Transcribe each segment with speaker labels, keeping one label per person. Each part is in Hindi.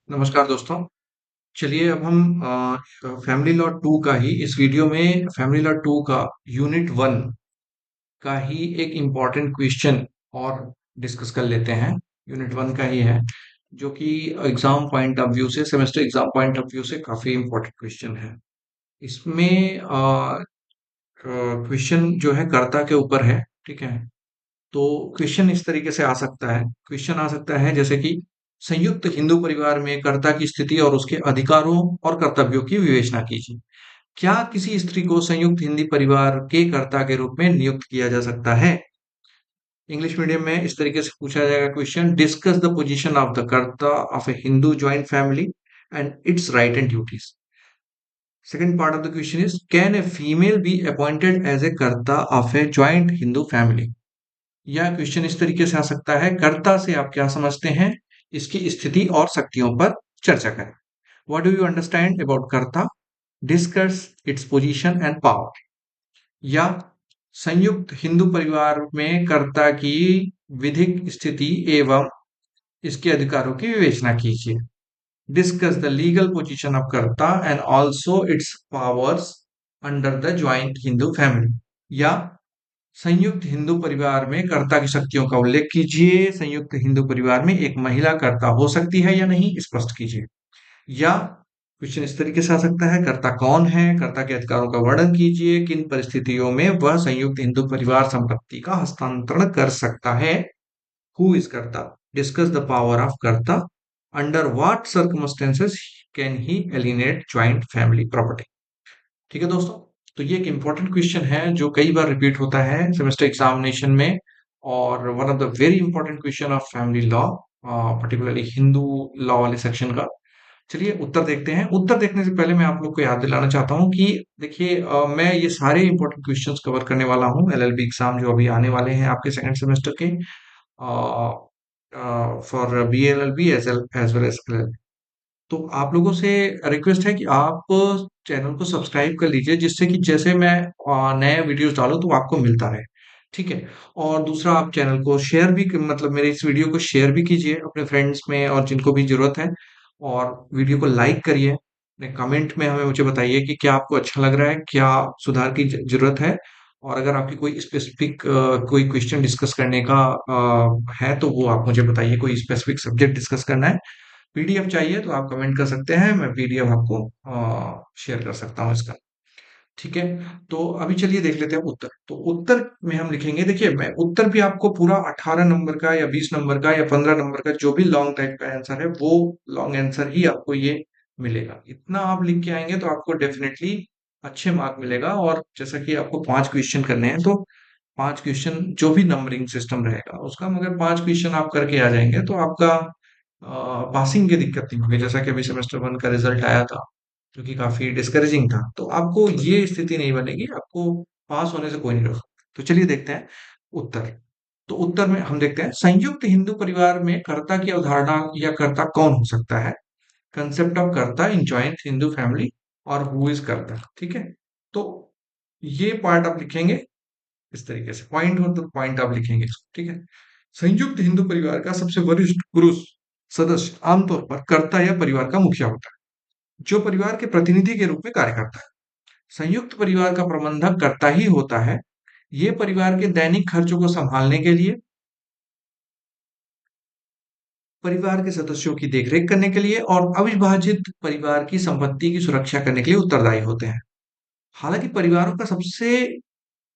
Speaker 1: नमस्कार दोस्तों। चलिए अब हम फैमिली लॉ टू का ही इस वीडियो में फैमिली लॉ टू का यूनिट वन का ही एक इम्पॉर्टेंट क्वेश्चन और डिस्कस कर लेते हैं। यूनिट वन का ही है जो कि एग्जाम पॉइंट ऑफ व्यू से semester exam point of view से काफी इम्पोर्टेंट क्वेश्चन है। इसमें क्वेश्चन जो है कर्ता के ऊपर है। ठीक है, तो क्वेश्चन इस तरीके से आ सकता है। क्वेश्चन आ सकता है जैसे कि संयुक्त हिंदू परिवार में कर्ता की स्थिति और उसके अधिकारों और कर्तव्यों की विवेचना कीजिए। क्या किसी स्त्री को संयुक्त हिंदी परिवार के कर्ता के रूप में नियुक्त किया जा सकता है? इंग्लिश मीडियम में इस तरीके से पूछा जाएगा question, discuss the position of the karta of a Hindu joint family and its right and duties. Second part of the question is, can a female be appointed as a karta of a joint Hindu family? यह क्वेश्चन इस तरीके से आ सकता है, कर्ता से आप क्या समझते हैं, इसकी स्थिति और शक्तियों पर चर्चा करें। What do you understand about karta, discuss its position and power. या संयुक्त हिंदू परिवार में कर्ता की विधिक स्थिति एवं इसके अधिकारों की विवेचना कीजिए। Discuss the legal position of karta and also its powers under the joint Hindu family. या संयुक्त हिंदू परिवार में कर्ता की शक्तियों का उल्लेख कीजिए। संयुक्त हिंदू परिवार में एक महिला कर्ता हो सकती है या नहीं, स्पष्ट कीजिए। या क्वेश्चन इस तरीके से आ सकता है, कर्ता कौन है, कर्ता के अधिकारों का वर्णन कीजिए। किन परिस्थितियों में वह संयुक्त हिंदू परिवार संपत्ति का हस्तांतरण कर सकता है। हु इज कर्ता, डिस्कस द पावर ऑफ कर्ता, under what circumstances can he एलिनेट joint family property. ठीक है दोस्तों, तो ये एक इम्पोर्टेंट क्वेश्चन है जो कई बार रिपीट होता है सेमेस्टर एग्जामिनेशन में, और one of the very important question of family law, particularly Hindu law वाले सेक्शन का। चलिए उत्तर देखते हैं। उत्तर देखने से पहले मैं आप लोग को याद दिलाना चाहता हूँ कि देखिए, मैं ये सारे इंपॉर्टेंट क्वेश्चंस कवर करने वाला हूँ एलएलबी एग्जाम जो अभी आने वाले हैं आपके सेकंड सेमेस्टर के, for B L L B as well as L. तो आप लोगों से रिक्वेस्ट है कि आप चैनल को सब्सक्राइब कर लीजिए, जिससे कि जैसे मैं नए वीडियोस डालूं तो आपको मिलता रहे। ठीक है, और दूसरा, आप चैनल को शेयर भी मतलब मेरे इस वीडियो को शेयर भी कीजिए अपने फ्रेंड्स में और जिनको भी जरूरत है। और वीडियो को लाइक करिए। कमेंट में हमें मुझे बताइए कि क्या आपको अच्छा लग रहा है, क्या सुधार की जरूरत है। और अगर आपकी कोई स्पेसिफिक कोई क्वेश्चन डिस्कस करने का है तो वो आप मुझे बताइए। कोई स्पेसिफिक सब्जेक्ट डिस्कस करना है, पीडीएफ चाहिए तो आप कमेंट कर सकते हैं, मैं पीडीएफ आपको शेयर कर सकता हूँ इसका। ठीक है, तो अभी चलिए देख लेते हैं उत्तर। तो उत्तर में हम लिखेंगे, देखिए मैं उत्तर भी आपको पूरा 18 नंबर का या 20 नंबर का या 15 नंबर का जो भी लॉन्ग टाइप का आंसर है वो लॉन्ग आंसर ही आपको ये मिलेगा। इतना आप लिख के आएंगे तो आपको डेफिनेटली अच्छे मार्क मिलेगा। और जैसा कि आपको 5 क्वेश्चन करने हैं, तो 5 क्वेश्चन जो भी नंबरिंग सिस्टम रहेगा उसका, मगर 5 क्वेश्चन आप करके आ जाएंगे तो आपका पासिंग की दिक्कत नहीं होगी। जैसा कि अभी सेमेस्टर वन का रिजल्ट आया था जो कि काफी डिस्करेजिंग था, तो आपको ये स्थिति नहीं बनेगी, आपको पास होने से कोई नहीं रोक सकता। तो चलिए देखते हैं उत्तर। तो उत्तर में हम देखते हैं, संयुक्त हिंदू परिवार में कर्ता की अवधारणा या कर्ता कौन हो सकता है। कंसेप्ट ऑफ कर्ता इन जॉइंट हिंदू फैमिली, और हु इज कर्ता। ठीक है, तो ये पार्ट आप लिखेंगे इस तरीके से, पॉइंट हो तो पॉइंट आप लिखेंगे इसको। ठीक है, संयुक्त हिंदू परिवार का सबसे वरिष्ठ पुरुष सदस्य आमतौर पर कर्ता या परिवार का मुखिया होता है, जो परिवार के प्रतिनिधि के रूप में कार्य करता है। संयुक्त परिवार का प्रबंधक कर्ता ही होता है। ये परिवार के दैनिक खर्चों को संभालने के लिए, परिवार के सदस्यों की देखरेख करने के लिए और अविभाजित परिवार की संपत्ति की सुरक्षा करने के लिए उत्तरदायी होते हैं। हालांकि परिवारों का सबसे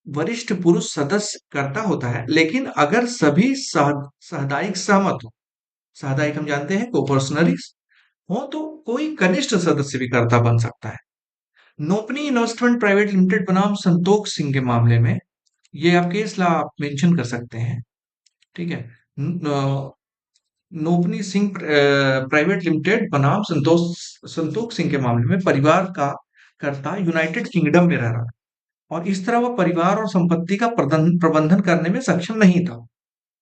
Speaker 1: वरिष्ठ पुरुष सदस्य कर्ता होता है, लेकिन अगर सभी सामुदायिक सहमत हो, सामुदायिक हम जानते हैं कोपर्सनरिस हो, तो कोई कनिष्ठ सदस्य भी कर्ता बन सकता है। नोपनी इन्वेस्टमेंट प्राइवेट लिमिटेड बनाम संतोष सिंह के मामले में ये आप केस ला आप मेंशन कर सकते हैं। ठीक है, नोपनी सिंह प्राइवेट लिमिटेड बनाम संतोष सिंह के मामले में परिवार का कर्ता यूनाइटेड किंगडम में रह रहा था, और इस तरह वह परिवार और संपत्ति का प्रबंधन करने में सक्षम नहीं था।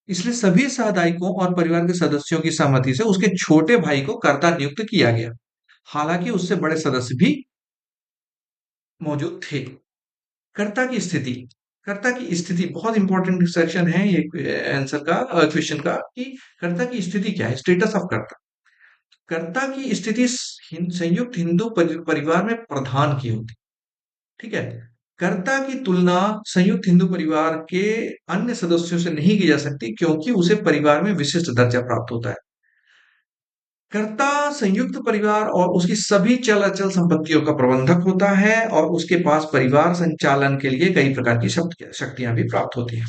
Speaker 1: इसलिए सभी सामुदायिकों और परिवार के सदस्यों की सहमति से उसके छोटे भाई को कर्ता नियुक्त किया गया। हालांकि उससे बड़े सदस्य भी मौजूद थे। कर्ता की स्थिति, कर्ता की स्थिति बहुत इंपॉर्टेंट सेक्शन है ये आंसर का, क्वेश्चन का, कि कर्ता की स्थिति क्या है, स्टेटस ऑफ कर्ता। कर्ता की स्थिति संयुक्त हिंदू परिवार में प्रधान की होती, ठीक है। कर्ता की तुलना संयुक्त हिंदू परिवार के अन्य सदस्यों से नहीं की जा सकती क्योंकि उसे परिवार में विशिष्ट दर्जा प्राप्त होता है। कर्ता संयुक्त परिवार और उसकी सभी चल अचल संपत्तियों का प्रबंधक होता है और उसके पास परिवार संचालन के लिए कई प्रकार की शक्तियां भी प्राप्त होती हैं।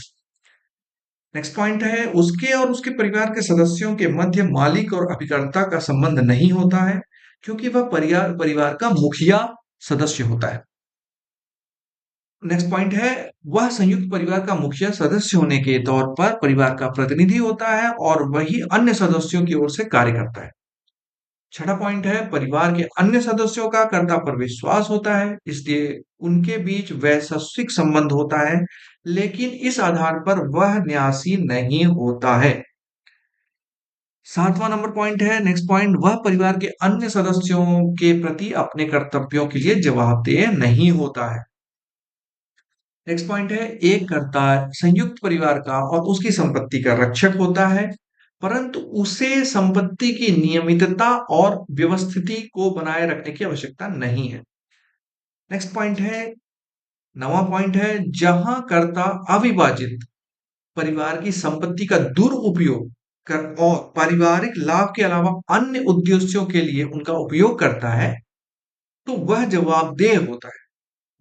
Speaker 1: नेक्स्ट पॉइंट है, उसके और उसके परिवार के सदस्यों के मध्य मालिक और अभिकर्ता का संबंध नहीं होता है क्योंकि वह परिवार परिवार का मुखिया सदस्य होता है। नेक्स्ट पॉइंट है, वह संयुक्त परिवार का मुखिया सदस्य होने के तौर पर परिवार का प्रतिनिधि होता है और वही अन्य सदस्यों की ओर से कार्य करता है। छठा पॉइंट है, परिवार के अन्य सदस्यों का कर्ता पर विश्वास होता है, इसलिए उनके बीच वैश्विक संबंध होता है, लेकिन इस आधार पर वह न्यासी नहीं होता है। सातवां नंबर पॉइंट है, नेक्स्ट पॉइंट, वह परिवार के अन्य सदस्यों के प्रति अपने कर्तव्यों के लिए जवाबदेह नहीं होता है। नेक्स्ट पॉइंट है, एक कर्ता संयुक्त परिवार का और उसकी संपत्ति का रक्षक होता है, परंतु उसे संपत्ति की नियमितता और व्यवस्थिति को बनाए रखने की आवश्यकता नहीं है। नेक्स्ट पॉइंट है, नवा पॉइंट है, जहां कर्ता अविभाजित परिवार की संपत्ति का दुरुपयोग कर और पारिवारिक लाभ के अलावा अन्य उद्देश्यों के लिए उनका उपयोग करता है, तो वह जवाबदेह होता है।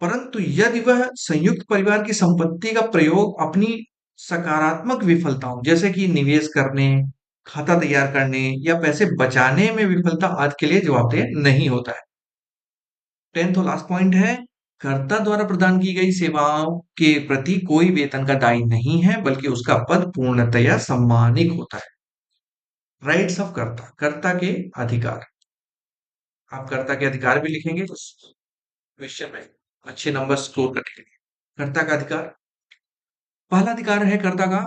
Speaker 1: परंतु यदि वह संयुक्त परिवार की संपत्ति का प्रयोग अपनी सकारात्मक विफलताओं जैसे कि निवेश करने, खाता तैयार करने या पैसे बचाने में विफलता आदि के लिए जवाबदेह नहीं होता है। 10th और लास्ट पॉइंट है, कर्ता द्वारा प्रदान की गई सेवाओं के प्रति कोई वेतन का दायी नहीं है बल्कि उसका पद पूर्णतया सम्मानित होता है। राइट्स ऑफ कर्ता, कर्ता के अधिकार। आप कर्ता के अधिकार भी लिखेंगे तो क्वेश्चन में अच्छे नंबर स्कोर करने के लिए। कर्ता का अधिकार, पहला अधिकार है कर्ता का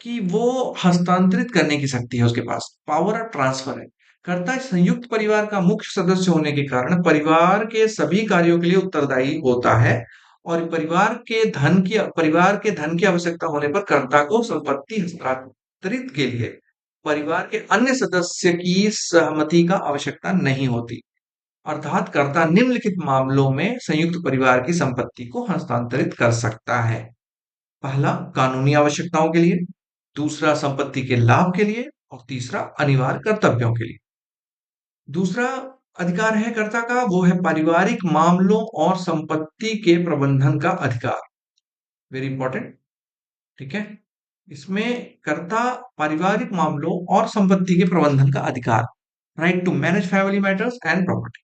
Speaker 1: कि वो हस्तांतरित करने की शक्ति है उसके पास, पावर ऑफ ट्रांसफर है। कर्ता संयुक्त परिवार का मुख्य सदस्य होने के कारण परिवार के सभी कार्यों के लिए उत्तरदायी होता है और परिवार के धन की आवश्यकता होने पर कर्ता को संपत्ति हस्तांतरित के लिए परिवार के अन्य सदस्य की सहमति का आवश्यकता नहीं होती। अर्थात कर्ता निम्नलिखित मामलों में संयुक्त परिवार की संपत्ति को हस्तांतरित कर सकता है। पहला, कानूनी आवश्यकताओं के लिए, दूसरा संपत्ति के लाभ के लिए और तीसरा अनिवार्य कर्तव्यों के लिए। दूसरा अधिकार है कर्ता का, वो है पारिवारिक मामलों और संपत्ति के प्रबंधन का अधिकार। वेरी इंपॉर्टेंट, ठीक है। इसमें कर्ता पारिवारिक मामलों और संपत्ति के प्रबंधन का अधिकार, right to manage family matters and property.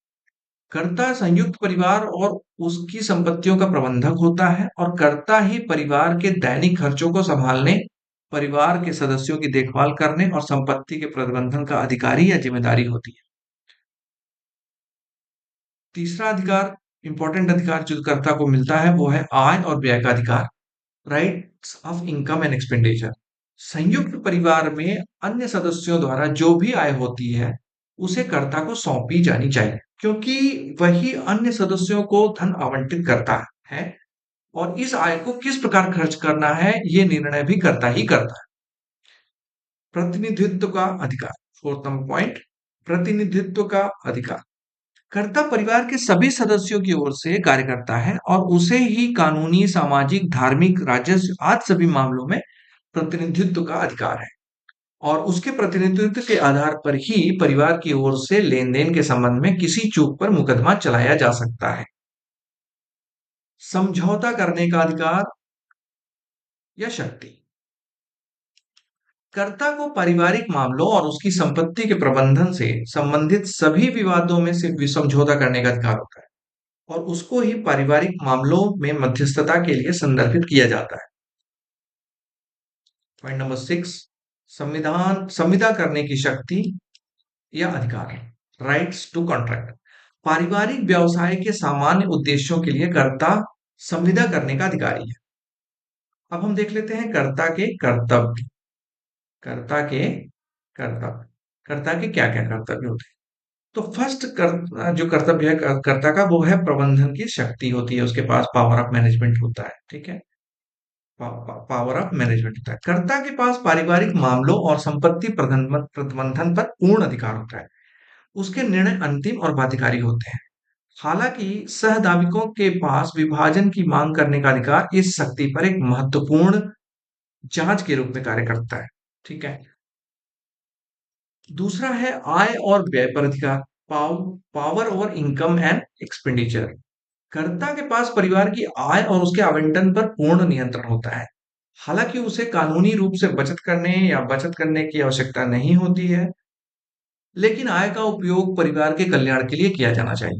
Speaker 1: कर्ता संयुक्त परिवार और उसकी संपत्तियों का प्रबंधक होता है और कर्ता ही परिवार के दैनिक खर्चों को संभालने, परिवार के सदस्यों की देखभाल करने और संपत्ति के प्रबंधन का अधिकारी या जिम्मेदारी होती है। तीसरा अधिकार, इंपॉर्टेंट अधिकार जो कर्ता को मिलता है वो है आय और व्यय का अधिकार, rights of income and expenditure. संयुक्त परिवार में अन्य सदस्यों द्वारा जो भी आय होती है उसे कर्ता को सौंपी जानी चाहिए क्योंकि वही अन्य सदस्यों को धन आवंटित करता है और इस आय को किस प्रकार खर्च करना है ये निर्णय भी कर्ता ही करता है। प्रतिनिधित्व का अधिकार, फोर्थ नंबर पॉइंट, प्रतिनिधित्व का अधिकार। कर्ता परिवार के सभी सदस्यों की ओर से कार्य करता है और उसे ही कानूनी, सामाजिक, धार्मिक, राजस्व आदि सभी मामलों में प्रतिनिधित्व का अधिकार है और उसके प्रतिनिधित्व के आधार पर ही परिवार की ओर से लेन-देन के संबंध में किसी चूक पर मुकदमा चलाया जा सकता है। समझौता करने का अधिकार या शक्ति, कर्ता को पारिवारिक मामलों और उसकी संपत्ति के प्रबंधन से संबंधित सभी विवादों में से समझौता करने का अधिकार होता है और उसको ही पारिवारिक मामलों में मध्यस्थता के लिए संदर्भित किया जाता है। पॉइंट नंबर 6, संविदा करने की शक्ति या अधिकार, राइट्स टू कॉन्ट्रैक्ट। पारिवारिक व्यवसाय के सामान्य उद्देश्यों के लिए कर्ता संविदा करने का अधिकारी है। अब हम देख लेते हैं कर्ता के कर्तव्य। कर्ता के कर्तव्य, कर्ता के क्या क्या कर्तव्य होते हैं। तो फर्स्ट जो कर्तव्य है कर्ता का वो है प्रबंधन की शक्ति होती है, उसके पास पावर ऑफ मैनेजमेंट होता है, ठीक है। पावर ऑफ मैनेजमेंट होता है। कर्ता के पास पारिवारिक मामलों और संपत्ति प्रबंधन पर पूर्ण अधिकार होता है। उसके निर्णय अंतिम और बाध्यकारी होते हैं। हालांकि सहदाविकों के पास विभाजन की मांग करने का अधिकार इस शक्ति पर एक महत्वपूर्ण जांच के रूप में कार्य करता है। ठीक है। दूसरा है आय और व्यय पर अधिकार। Power over income and expenditure. कर्ता के पास परिवार की आय और उसके आवंटन पर पूर्ण नियंत्रण होता है। हालांकि उसे कानूनी रूप से बचत करने या बचत करने की आवश्यकता नहीं होती है, लेकिन आय का उपयोग परिवार के कल्याण के लिए किया जाना चाहिए।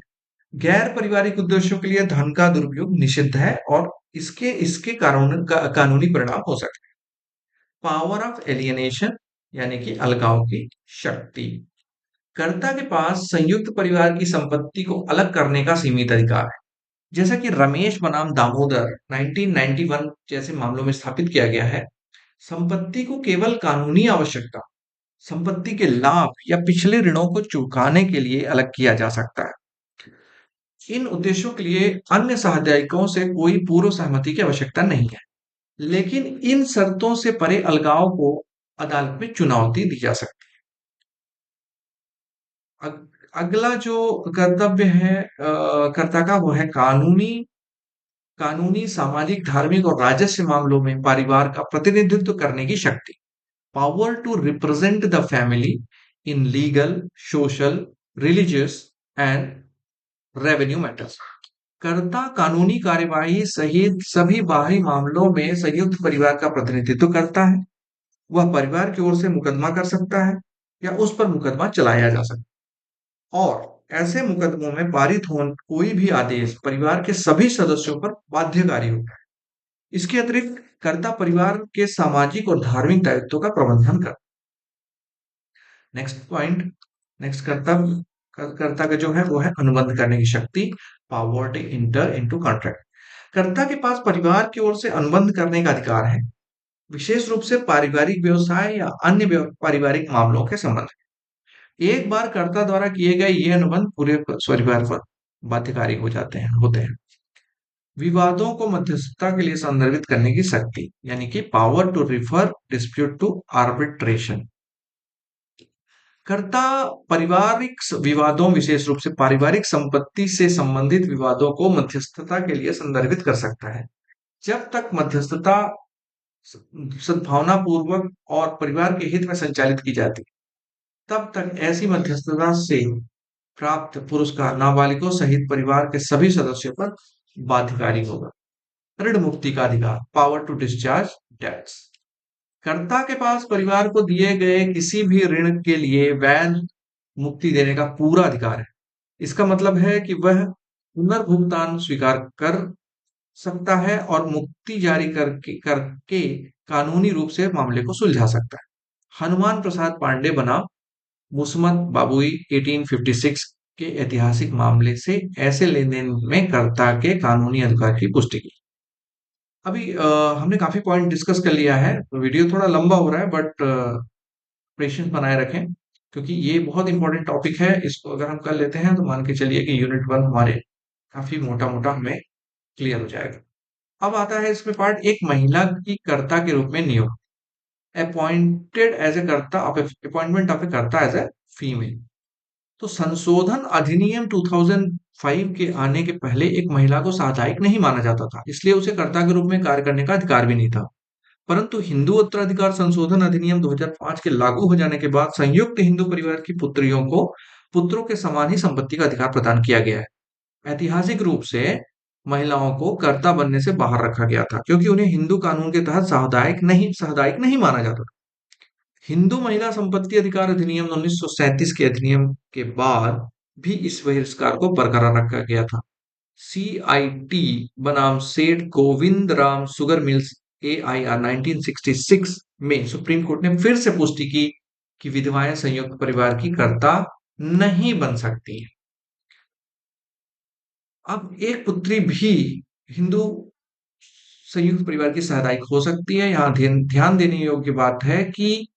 Speaker 1: गैर पारिवारिक उद्देश्यों के लिए धन का दुरुपयोग निषिद्ध है और इसके इसके कानूनी परिणाम हो सकते हैं। पावर ऑफ एलियनेशन, यानी कि अलगाव की शक्ति। कर्ता के पास संयुक्त परिवार की संपत्ति को अलग करने का सीमित अधिकार है। जैसा कि रमेश बनाम दामोदर 1991 जैसे मामलों में स्थापित किया गया है, संपत्ति को केवल कानूनी आवश्यकता, संपत्ति के लाभ या पिछले ऋणों को चुकाने के लिए अलग किया जा सकता है। इन उद्देश्यों के लिए अन्य सहायकों से कोई पूर्व सहमति की आवश्यकता नहीं है, लेकिन इन शर्तों से परे अलगाव को अदालत में चुनौती दी जा सकती है। अगला जो कर्तव्य है कर्ता का, वो है कानूनी कानूनी, सामाजिक, धार्मिक और राजस्व मामलों में परिवार का प्रतिनिधित्व करने की शक्ति। Power to represent the family in legal, social, religious and revenue matters. कर्ता कानूनी कार्यवाही सहित सभी बाहरी मामलों में संयुक्त परिवार का प्रतिनिधित्व करता है। वह परिवार की ओर से मुकदमा कर सकता है या उस पर मुकदमा चलाया जा सकता है, और ऐसे मुकदमों में पारित हो कोई भी आदेश परिवार के सभी सदस्यों पर बाध्यकारी होता है। इसके अतिरिक्त कर्ता परिवार के सामाजिक और धार्मिक दायित्वों का प्रबंधन करता है। नेक्स्ट पॉइंट, नेक्स्ट कर्ता का जो है वो है अनुबंध करने की शक्ति। Power to enter into contract. कर्ता के पास परिवार की ओर से अनुबंध करने का अधिकार है, विशेष रूप से पारिवारिक व्यवसाय या अन्य पारिवारिक मामलों के संबंध में। एक बार कर्ता द्वारा किए गए ये अनुबंध पूरे परिवार पर बाध्यकारी हो जाते हैं होते हैं। विवादों को मध्यस्थता के लिए संदर्भित करने की शक्ति, यानी कि power to refer dispute to arbitration. कर्ता पारिवारिक विवादों, विशेष रूप से पारिवारिक संपत्ति से संबंधित विवादों को मध्यस्थता के लिए संदर्भित कर सकता है। जब तक मध्यस्थता सद्भावना पूर्वक और परिवार के हित में संचालित की जाती, तब तक ऐसी मध्यस्थता से प्राप्त पुरस्कार नाबालिगों सहित परिवार के सभी सदस्यों पर बाध्यकारी होगा। ऋण मुक्ति का अधिकार। Power to discharge debts. कर्ता के पास परिवार को दिए गए किसी भी ऋण के लिए वैध मुक्ति देने का पूरा अधिकार है। इसका मतलब है कि वह पुनर्भुगतान स्वीकार कर सकता है और मुक्ति जारी करके कानूनी रूप से मामले को सुलझा सकता है। हनुमान प्रसाद पांडे बनाम मुसम्मत बाबुई 1856 के ऐतिहासिक मामले से ऐसे लेन देन में कर्ता के कानूनी अधिकार की पुष्टि की। अभी हमने काफी पॉइंट डिस्कस कर लिया है, वीडियो थोड़ा लंबा हो रहा है, बट पेशेंस बनाए रखें, क्योंकि ये बहुत इंपॉर्टेंट टॉपिक है। इसको अगर हम कर लेते हैं तो मान के चलिए कि यूनिट 1 हमारे काफी मोटा मोटा हमें क्लियर हो जाएगा। अब आता है इसमें पार्ट, एक महिला की कर्ता के रूप में नियुक्त। Appointed as a karta of appointment of ए कर्ता एज ए फीमेल। तो संशोधन अधिनियम 2005 के आने के पहले एक महिला को साप्ताहिक नहीं माना जाता था, इसलिए उसे कर्ता के रूप में कार्य करने का अधिकार भी नहीं था। परंतु हिंदू उत्तराधिकार संशोधन अधिनियम 2005 के लागू हो जाने के बाद संयुक्त हिंदू परिवार की पुत्रियों को पुत्रों के समान ही संपत्ति का अधिकार प्रदान किया गया है। ऐतिहासिक रूप से महिलाओं को कर्ता बनने से बाहर रखा गया था, क्योंकि उन्हें हिंदू कानून के तहत सामुदायिक नहीं माना जाता था। हिंदू महिला संपत्ति अधिकार अधिनियम 1937 के अधिनियम के बाद भी इस बहिष्कार को बरकरार रखा गया था। सीआईटी बनाम सेठ Govind Ram sugar mills AIR 1966 में सुप्रीम कोर्ट ने फिर से पुष्टि की कि विधवाएं संयुक्त परिवार की कर्ता नहीं बन सकती। अब एक पुत्री भी हिंदू संयुक्त परिवार की सहायक हो सकती है। यहाँ ध्यान देने योग्य बात है कि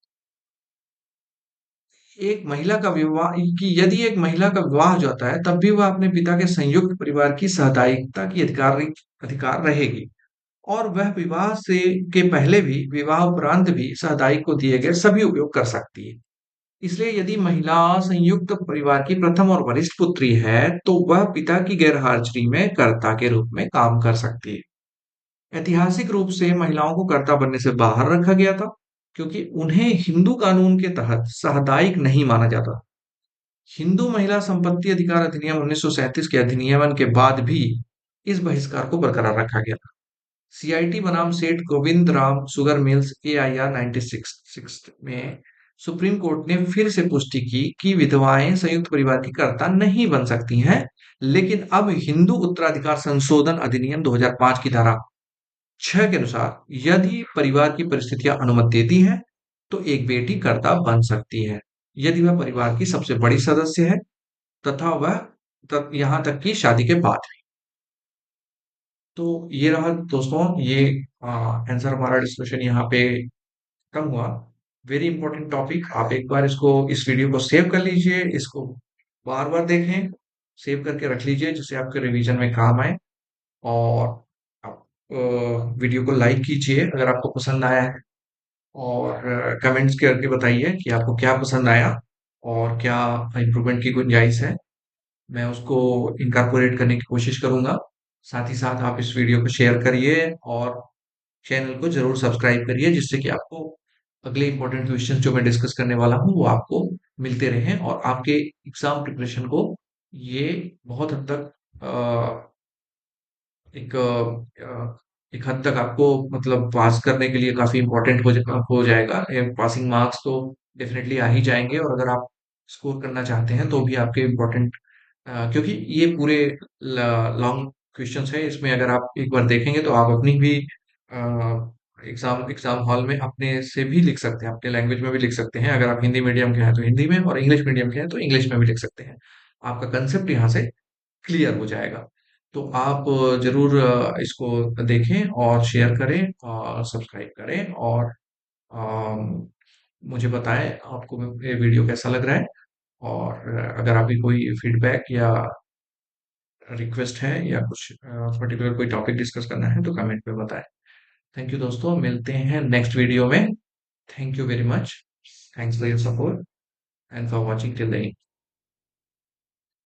Speaker 1: एक महिला का विवाह कि यदि एक महिला का विवाह हो जाता है, तब भी वह अपने पिता के संयुक्त परिवार की सहदायित्व की अधिकार रहेगी, और वह विवाह से के पहले भी, विवाह उपरांत भी सहदाई को दिए गए सभी उपयोग कर सकती है। इसलिए यदि महिला संयुक्त परिवार की प्रथम और वरिष्ठ पुत्री है, तो वह पिता की गैरहाजिरी में कर्ता के रूप में काम कर सकती है। ऐतिहासिक रूप से महिलाओं को कर्ता बनने से बाहर रखा गया था, क्योंकि उन्हें हिंदू कानून के तहत साहदायिक नहीं माना जाता। हिंदू महिला संपत्ति अधिकार अधिनियम 1937 के अधिनियमन के बाद भी इस बहिष्कार को बरकरार रखा गया। सीआईटी बनाम सेठ Govind Ram sugar mills AIR 96 में सुप्रीम कोर्ट ने फिर से पुष्टि की कि विधवाएं संयुक्त परिवार की कर्ता नहीं बन सकती हैं, लेकिन अब हिंदू उत्तराधिकार संशोधन अधिनियम 2005 की धारा 6 के अनुसार यदि परिवार की परिस्थितियां अनुमति देती हैं, तो एक बेटी कर्ता बन सकती है, यदि वह परिवार की सबसे बड़ी सदस्य है तथा वह यहाँ तक कि शादी के बाद भी। तो ये रहा दोस्तों, ये आंसर हमारा डिस्कशन यहाँ पे खत्म हुआ। वेरी इंपॉर्टेंट टॉपिक, आप एक बार इसको इस वीडियो को सेव कर लीजिए, इसको बार बार देखें, सेव करके रख लीजिए जिससे आपके रिवीजन में काम आए। और आप वीडियो को लाइक कीजिए अगर आपको पसंद आया है, और कमेंट्स करके बताइए कि आपको क्या पसंद आया और क्या इम्प्रूवमेंट की गुंजाइश है। मैं उसको इनकॉर्पोरेट करने की कोशिश करूंगा। साथ ही साथ आप इस वीडियो को शेयर करिए और चैनल को जरूर सब्सक्राइब करिए, जिससे कि आपको अगले इंपॉर्टेंट क्वेश्चन जो मैं डिस्कस करने वाला हूँ वो आपको मिलते रहें, और आपके एग्जाम प्रिपरेशन को ये बहुत हद तक एक एक हद तक आपको मतलब पास करने के लिए काफी इम्पोर्टेंट हो जाएगा। पासिंग मार्क्स तो डेफिनेटली आ ही जाएंगे, और अगर आप स्कोर करना चाहते हैं तो भी आपके इम्पोर्टेंट, क्योंकि ये पूरे लॉन्ग क्वेश्चंस है, इसमें अगर आप एक बार देखेंगे तो आप अपनी भी एग्जाम एग्जाम हॉल में अपने से भी लिख सकते हैं, अपने लैंग्वेज में भी लिख सकते हैं। अगर आप हिंदी मीडियम के हैं तो हिंदी में, और इंग्लिश मीडियम के हैं तो इंग्लिश में भी लिख सकते हैं। आपका कंसेप्ट यहाँ से क्लियर हो जाएगा। तो आप जरूर इसको देखें और शेयर करें और सब्सक्राइब करें, और अम, मुझे बताएं आपको ये वीडियो कैसा लग रहा है। और अगर आपकी कोई फीडबैक या रिक्वेस्ट है या कुछ पर्टिकुलर कोई टॉपिक डिस्कस करना है तो कमेंट में बताएं। थैंक यू दोस्तों, मिलते हैं नेक्स्ट वीडियो में। Thank you very much. Thanks for your support and for watching till the end.